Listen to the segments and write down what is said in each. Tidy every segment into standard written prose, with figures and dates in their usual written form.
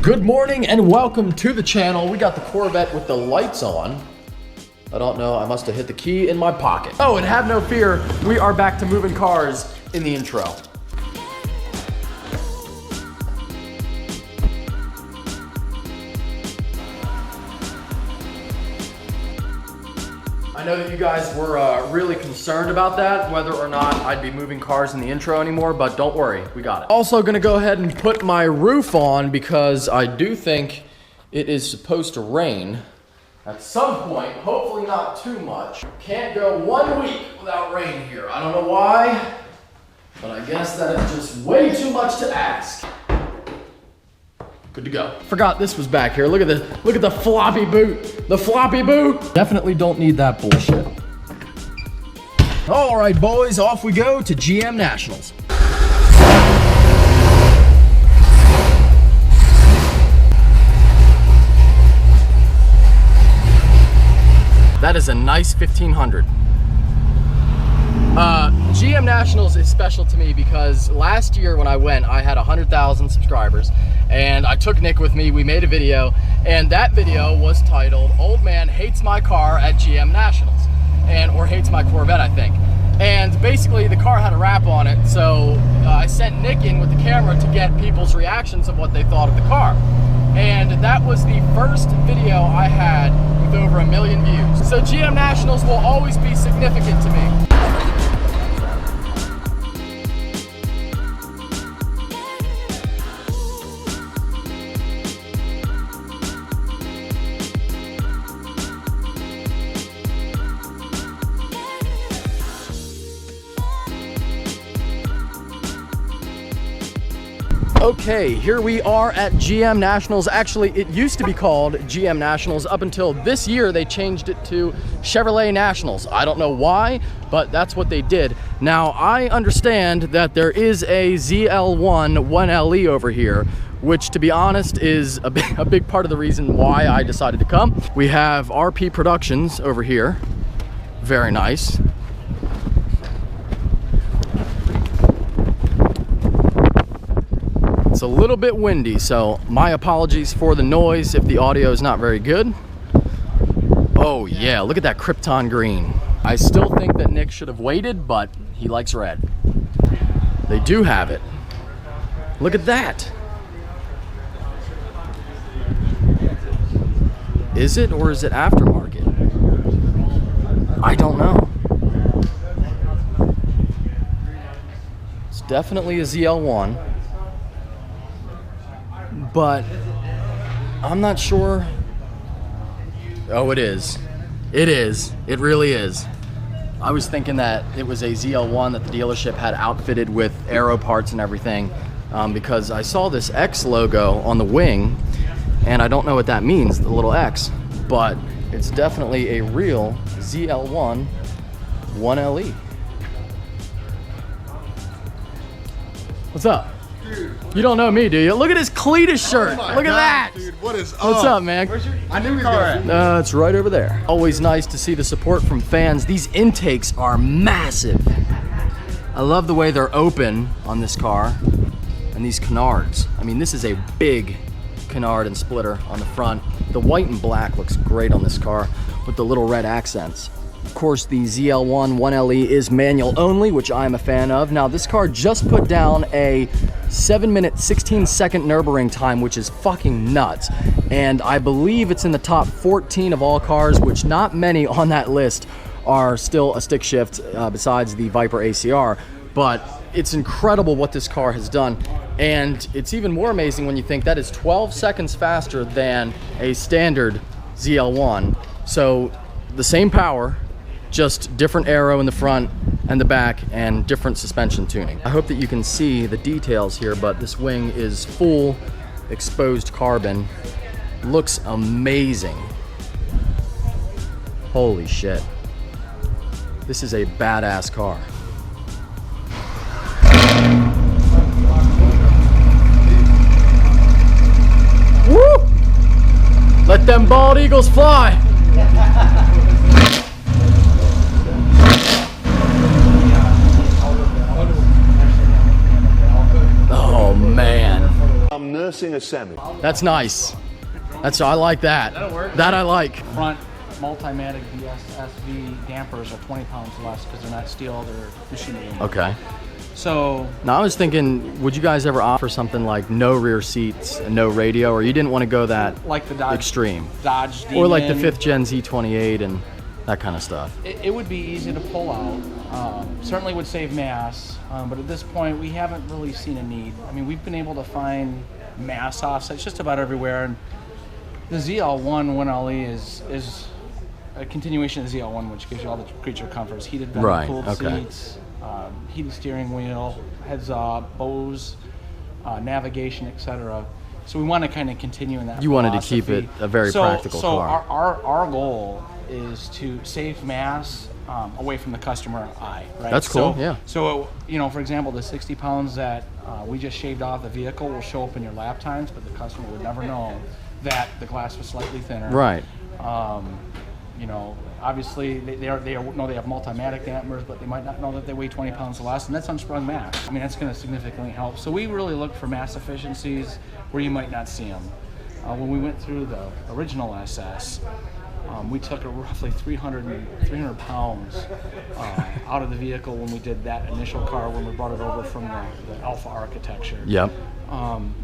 Good morning and welcome to the channel. We got the Corvette with the lights on. I don't know, I must have hit the key in my pocket. Oh, and have no fear, we are back to moving cars in the intro. I know that you guys were really concerned about that, whether or not I'd be moving cars in the intro anymore, but don't worry, we got it. Also gonna go ahead and put my roof on because I do think it is supposed to rain at some point, hopefully not too much. Can't go 1 week without rain here. I don't know why, but I guess that is just way too much to ask. Good to go. Forgot this was back here. Look at the floppy boot. The floppy boot. Definitely don't need that bullshit. All right, boys, off we go to GM Nationals. That is a nice 1500. GM Nationals is special to me because last year when I went, I had 100,000 subscribers and I took Nick with me. We made a video and that video was titled "Old Man Hates My Car at GM Nationals," or hates my Corvette, I think. And basically the car had a wrap on it, so I sent Nick in with the camera to get people's reactions of what they thought of the car. And that was the first video I had with over 1 million views. So GM Nationals will always be significant to me. Okay, here we are at GM Nationals. Actually, it used to be called GM Nationals up until this year. They changed it to Chevrolet Nationals. I don't know why, but that's what they did. Now, I understand that there is a ZL1 1LE over here, which, to be honest, is a big part of the reason why I decided to come. We have RP Productions over here. Very nice. It's a little bit windy, so my apologies for the noise if the audio is not very good. Oh yeah, look at that Krypton green. I still think that Nick should have waited, but he likes red. They do have it. Look at that. Is it or is it aftermarket? I don't know. It's definitely a ZL1. But I'm not sure. Oh, it is. It is. It really is. I was thinking that it was a ZL1 that the dealership had outfitted with aero parts and everything, because I saw this X logo on the wing, and I don't know what that means, the little X, but it's definitely a real ZL1 1LE. What's up? Dude, you don't know me, do you? Look at his Cletus shirt. Oh Look at that. Dude, what is up? What's up, man? I knew he was gonna. It's right over there. Always nice to see the support from fans. These intakes are massive. I love the way they're open on this car, and these canards. I mean, this is a big canard and splitter on the front. The white and black looks great on this car with the little red accents. Of course, the ZL1 1LE is manual only, which I'm a fan of. Now, this car just put down a 7-minute, 16-second Nürburgring time, which is fucking nuts. And I believe it's in the top 14 of all cars, which not many on that list are still a stick shift besides the Viper ACR. But it's incredible what this car has done. And it's even more amazing when you think that is 12 seconds faster than a standard ZL1. So the same power, just different aero in the front and the back and different suspension tuning. I hope that you can see the details here, but this wing is full exposed carbon. Looks amazing. Holy shit. This is a badass car. Woo! Let them bald eagles fly. Oh man. missing a semi. That's nice. I like that. That'll work. That I like. Front Multimatic DSSV dampers are 20 pounds less because they're not steel, they're machinery. Okay. So now I was thinking, would you guys ever offer something like no rear seats and no radio, or you didn't want to go that like the Dodge extreme? Dodge Demon, or like the 5th Gen Z28 and that kind of stuff. It would be easy to pull out. Certainly would save mass, but at this point we haven't really seen a need. I mean, we've been able to find mass offsets just about everywhere, and the ZL1 1LE is a continuation of the ZL1, which gives you all the creature comforts: heated vent, cooled seats, heated steering wheel, heads up, Bose, navigation, etc. So we want to kind of continue in that. You wanted to keep it a very practical car. So our goal is to save mass away from the customer eye. Right? That's cool. Yeah. So for example, the 60 pounds that we just shaved off the vehicle will show up in your lap times, but the customer would never know that the glass was slightly thinner. Right. Obviously they know they have Multimatic dampers, but they might not know that they weigh 20 pounds less, and that's unsprung mass. I mean, that's going to significantly help. So we really look for mass efficiencies where you might not see them. When we went through the original SS, we took roughly 300 pounds out of the vehicle when we did that initial car, when we brought it over from the Alpha architecture. Yep.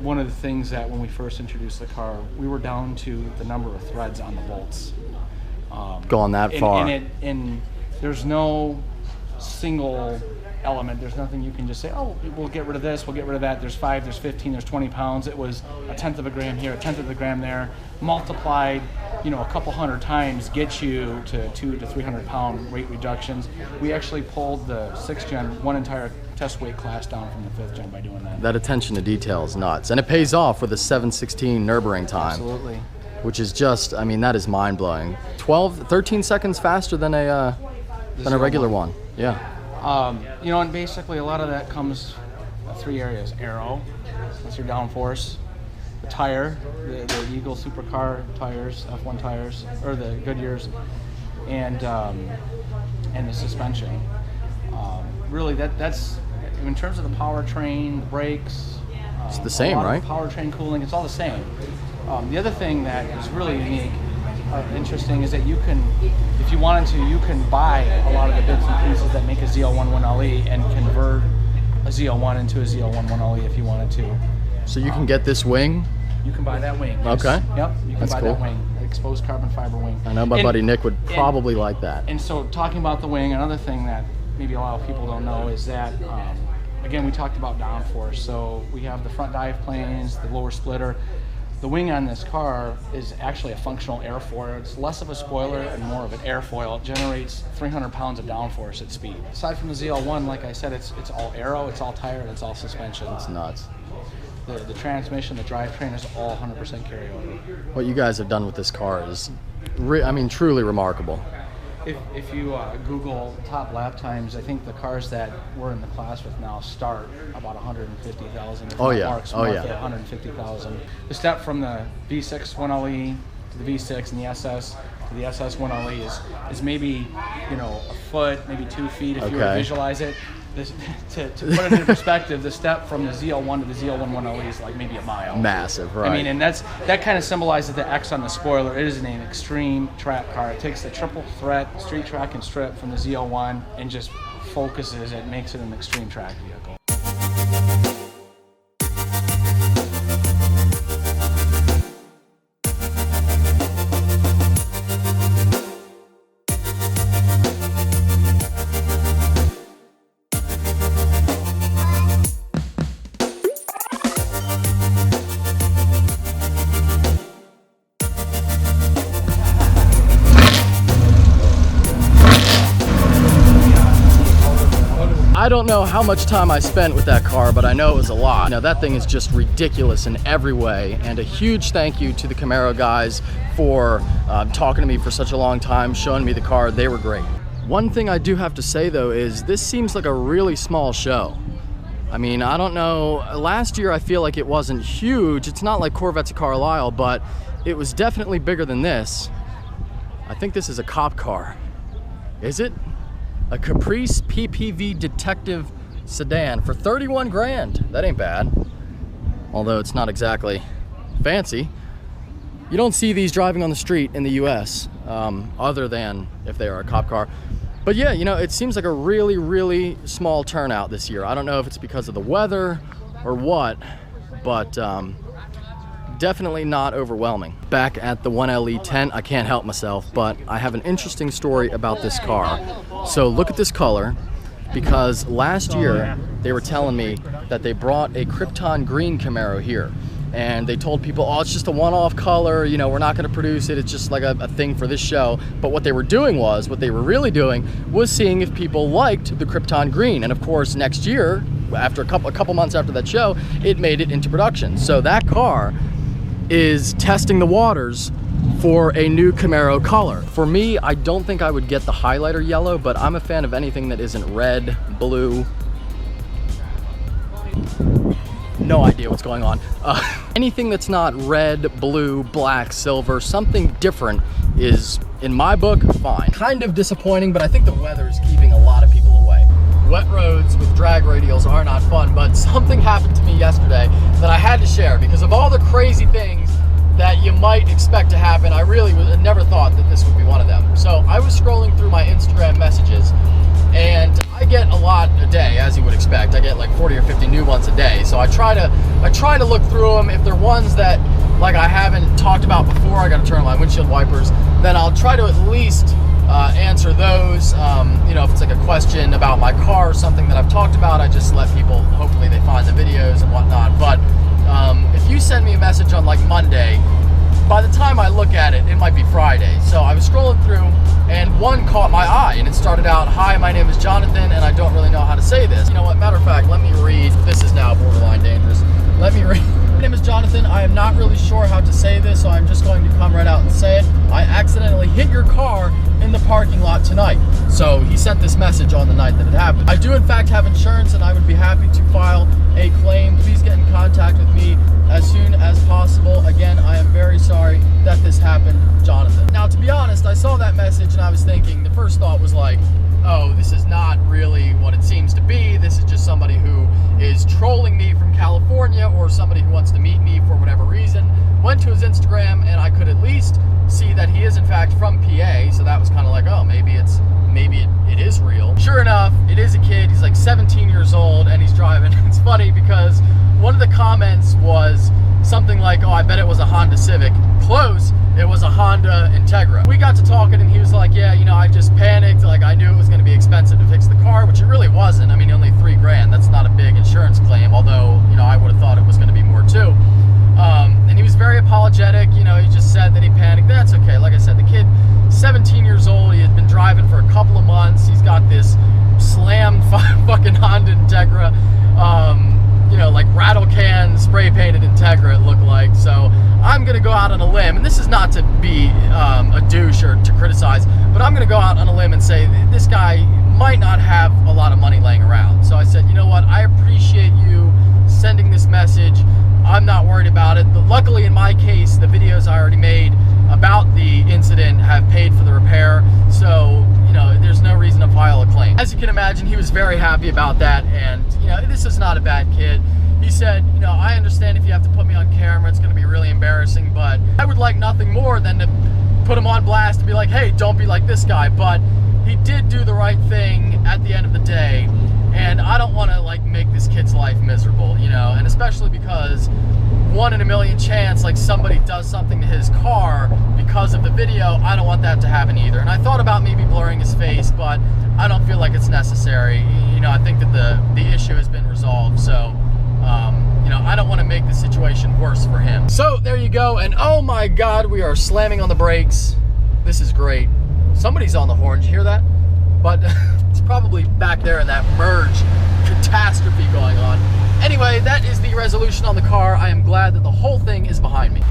One of the things that when we first introduced the car, we were down to the number of threads on the bolts. Gone that far. And there's no single element. There's nothing you can just say, oh, we'll get rid of this, we'll get rid of that. There's 5, there's 15, there's 20 pounds. It was a tenth of a gram here, a tenth of a gram there, multiplied, a couple hundred times gets you to 200 to 300 pound weight reductions. We actually pulled the 6th Gen one entire test weight class down from the 5th Gen by doing that. That attention to detail is nuts, and it pays off with a 7:16 Nürburgring time. Absolutely. Which is just, I mean, that is mind-blowing. 13 seconds faster than a regular one. Yeah. And basically a lot of that comes 3 areas. Aero, that's your downforce. The tire, the Eagle Supercar tires, F1 tires, or the Goodyears, and the suspension. Really, that's in terms of the powertrain, the brakes. It's the same, right? Powertrain cooling, it's all the same. The other thing that is really unique, interesting, is that you can, if you wanted to, you can buy a lot of the bits and pieces that make a ZL1 1LE and convert a ZL1 into a ZL1 1LE if you wanted to. So you can get this wing? You can buy that wing. Yes. Okay. Yep, you can That's buy cool. that wing, the exposed carbon fiber wing. I know my buddy Nick would probably like that. And so talking about the wing, another thing that maybe a lot of people don't know is that, again, we talked about downforce. So we have the front dive planes, the lower splitter. The wing on this car is actually a functional airfoil. It's less of a spoiler and more of an airfoil. It generates 300 pounds of downforce at speed. Aside from the ZL1, like I said, it's all aero, it's all tire, and it's all suspension. It's nuts. The transmission, the drivetrain is all 100% carryover. What you guys have done with this car is, truly remarkable. If you Google top lap times, I think the cars that we're in the class with now start about 150,000. Oh yeah, Marks 150,000. The step from the V6 1LE to the V6 and the SS to the SS 1LE is maybe a foot, maybe 2 feet if you were to visualize it. To put it in perspective, the step from the ZL1 to the ZL1 1LE is like maybe a mile. Massive, right? I mean, and that kind of symbolizes the X on the spoiler. It is an extreme track car. It takes the triple threat street track and strip from the ZL1 and just focuses it, makes it an extreme track vehicle. I don't know how much time I spent with that car, but I know it was a lot. Now that thing is just ridiculous in every way, and a huge thank you to the Camaro guys for talking to me for such a long time, showing me the car. They were great. One thing I do have to say though is this seems like a really small show. I mean, I don't know, last year I feel like it wasn't huge. It's not like Corvettes of Carlisle, but it was definitely bigger than this. I think this is a cop car. Is it? A Caprice PPV Detective sedan for 31 grand. That ain't bad. although it's not exactly fancy. You don't see these driving on the street in the US, other than if they are a cop car. But yeah, you know, it seems like a really, really small turnout this year. I don't know if it's because of the weather or what, but definitely not overwhelming. Back at the 1LE tent, I can't help myself, but I have an interesting story about this car. So look at this color, because last year they were telling me that they brought a Krypton green Camaro here. And they told people, oh, it's just a one-off color, you know, we're not going to produce it, it's just like a thing for this show. But what they were really doing was seeing if people liked the Krypton green. And of course, next year, after a couple months after that show, it made it into production. So that car is testing the waters for a new Camaro color. For me, I don't think I would get the highlighter yellow, but I'm a fan of anything that isn't red, blue. No idea what's going on. Anything that's not red, blue, black, silver, something different is, in my book, fine. Kind of disappointing, but I think the weather is keeping a lot of people away. Wet roads with drag radials are not fun, but something happened to me yesterday that I had to share because of all the crazy things that you might expect to happen. I really never thought that this would be one of them. So I was scrolling through my Instagram messages, and I get a lot a day, as you would expect. I get like 40 or 50 new ones a day. So I try to look through them. If they're ones that like I haven't talked about before, I got to turn on my windshield wipers, then I'll try to at least answer those. You know, if it's like a question about my car or something that I've talked about, I just let people, hopefully they find the videos and whatnot. But if you send me a message on like Monday, by the time I look at it, it might be Friday. So I was scrolling through and one caught my eye, and it started out, "Hi, my name is Jonathan and I don't really know how to say this." You know what, matter of fact, let me read. This is now borderline dangerous. Let me read. "My name is Jonathan. I am not really sure how to say this, so I'm just going to come right out and say it. I accidentally hit your car in the parking lot tonight." So he sent this message on the night that it happened. "I do in fact have insurance and I would be happy to file a claim. Please get in contact with me as soon as possible. Again, I am very sorry that this happened, Jonathan." Now, to be honest, I saw that message and I was thinking, the first thought was like, oh, this is not really what it seems to be. This is just somebody who is trolling me from California, or somebody who wants to meet me for whatever reason. Went to his Instagram and I could at least see that he is in fact from PA, so that was kind of like, oh, maybe it is real. Sure enough, it is a kid. He's like 17 years old and he's driving. It's funny because one of the comments was something like, "Oh, I bet it was a Honda Civic." Close. It was a Honda Integra. We got to talking and he was like, "Yeah, you know, I just panicked. Like, I knew it was going to be expensive to fix the car," which it really wasn't. I mean, only $3 grand. That's not a big insurance claim, although, you know, I would have thought it was going to be more too. And he was very apologetic. You know, he just said that he panicked. That's okay. Like I said, the kid, 17 years old, he had been driving for a couple of months. He's got this slammed fucking Honda Integra, you know, like rattle can spray painted Integra, it looked like. So I'm gonna go out on a limb, and this is not to be a douche or to criticize, but I'm gonna go out on a limb and say this guy might not have a lot of money laying around. So I said, you know what, I appreciate you sending this message. I'm not worried about it. But luckily in my case, the videos I already made about the incident have paid for the repair. So, you know, there's no reason to file a claim. As you can imagine, he was very happy about that. And, you know, this is not a bad kid. He said, you know, "I understand if you have to put me on camera, it's going to be really embarrassing, but I would like nothing more than to put him on blast and be like, hey, don't be like this guy." But he did do the right thing at the end of the day. And I don't want to like make this kid's life miserable, you know, and especially because 1 in a million chance like somebody does something to his car because of the video. I don't want that to happen either. And I thought about maybe blurring his face, but I don't feel like it's necessary. You know, I think that the issue has been resolved. So, you know, I don't want to make the situation worse for him. So there you go. And oh my God, we are slamming on the brakes. This is great. Somebody's on the horn. Did you hear that? But it's probably back there in that merge catastrophe going on. Anyway, that is the resolution on the car. I am glad that the whole thing is behind me.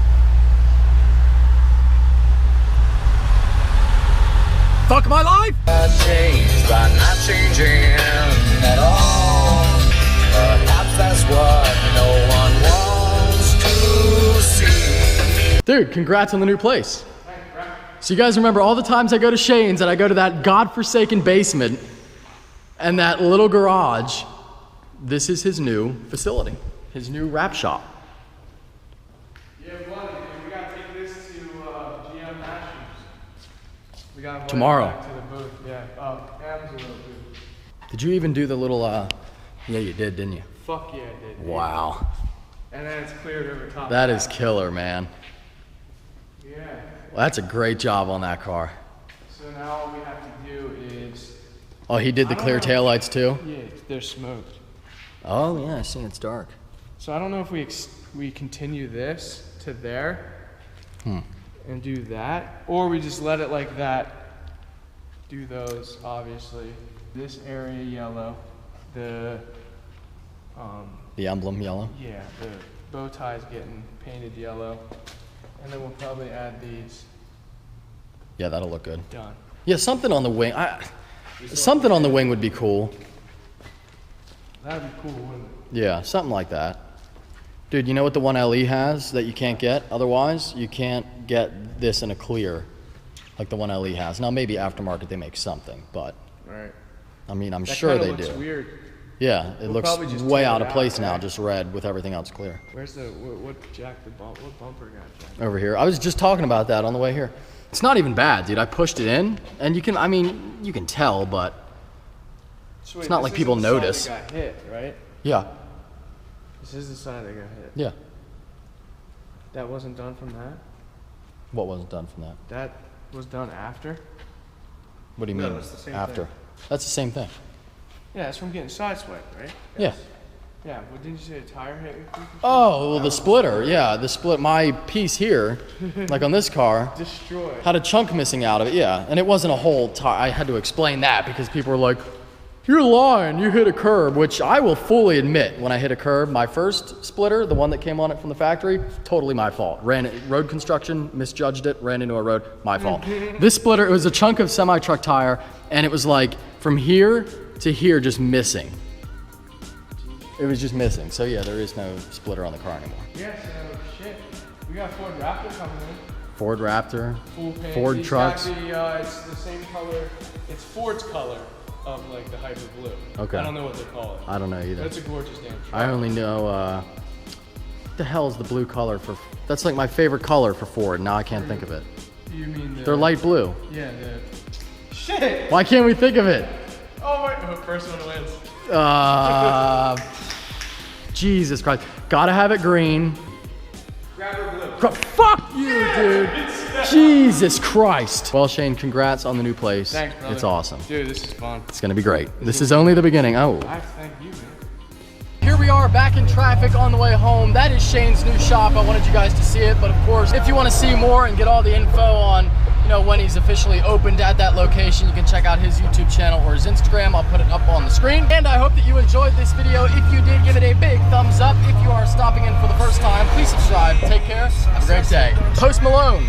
Fuck my life! Changed by not changing at all. Perhaps that's what no one wants to see. Dude, congrats on the new place. So you guys remember all the times I go to Shane's and I go to that godforsaken basement and that little garage. This is his new facility, his new wrap shop. We got tomorrow. Back to the booth. Yeah. Am's a little booth. Did you even do the little, yeah, you did, didn't you? Fuck yeah, I did. Wow. And then it's cleared over top. That is killer, man. Yeah. Well, that's a great job on that car. So now all we have to do is. Oh, he did the clear taillights too? Yeah, they're smoked. Oh, yeah, I see it's dark. So I don't know if we continue this to there and do that, or we just let it like that. Do those, obviously. This area yellow, the emblem yellow? yeah, the bow tie's getting painted yellow, and then we'll probably add these. Yeah, that'll look good. Done. Yeah, something on the wing. Something on the wing would be cool. That'd be cool, wouldn't it? Yeah, something like that. Dude, you know what the 1LE has that you can't get otherwise? You can't get this in a clear like the 1LE has. Now, maybe aftermarket they make something, but Right. I mean, I'm That sure kinda they looks do. Weird. Yeah, it looks probably just way take out it of place out, now, right? just red with everything else clear. Where's the what jack the bump? What bumper got jacked? Over here. I was just talking about that on the way here. It's not even bad, dude. I pushed it in, and you can, I mean, you can tell, but So it's not like people notice. Got hit, right? Yeah, This is the side that got hit. yeah. That wasn't done from that. What wasn't done from that? That was done after. What do you No, mean? it's the same After. thing. That's the same thing. Yeah, it's from getting sideswiped, right? Yeah. Yeah. Well, didn't you say a tire hit your freaking Oh, well, the splitter. Yeah, the split. My piece here, like on this car, destroyed? had a chunk missing out of it. Yeah, and it wasn't a whole tire. I had to explain that because people were like, "You're lying. You hit a curb," which I will fully admit. When I hit a curb, my first splitter, the one that came on it from the factory, totally my fault. Road construction, misjudged it, ran into a road, my fault. This splitter, it was a chunk of semi-truck tire, and it was like from here to here, just missing. It was just missing. So yeah, there is no splitter on the car anymore. Yeah. So shit. We got Ford Raptor coming in. Ford Raptor, Full paint. Ford He's trucks. got it's the same color. It's Ford's color of like the hyper blue. Okay. I don't know what they call it. I don't know either. That's a gorgeous damn truck. I only know, what the hell is the blue color for, that's like my favorite color for Ford. Now I can't think of it. You mean the? They're light blue. Yeah. The. Shit. Why can't we think of it? Oh my! First one wins. Jesus Christ. Gotta have it green. Grab her blue. Fuck you, dude. Jesus Christ. Well, Shane, congrats on the new place. Thanks, brother. It's awesome. Dude, this is fun. It's gonna be great. This is only the beginning. Oh. I thank you, man. Here we are back in traffic on the way home. That is Shane's new shop. I wanted you guys to see it, but of course, if you want to see more and get all the info on, you know, when he's officially opened at that location, you can check out his YouTube channel or his Instagram. I'll put it up on the screen. And I hope that you enjoyed this video. If you did, give it a big thumbs up. If you are stopping in for the first time, please subscribe. Take care. Have a great day. Post Malone.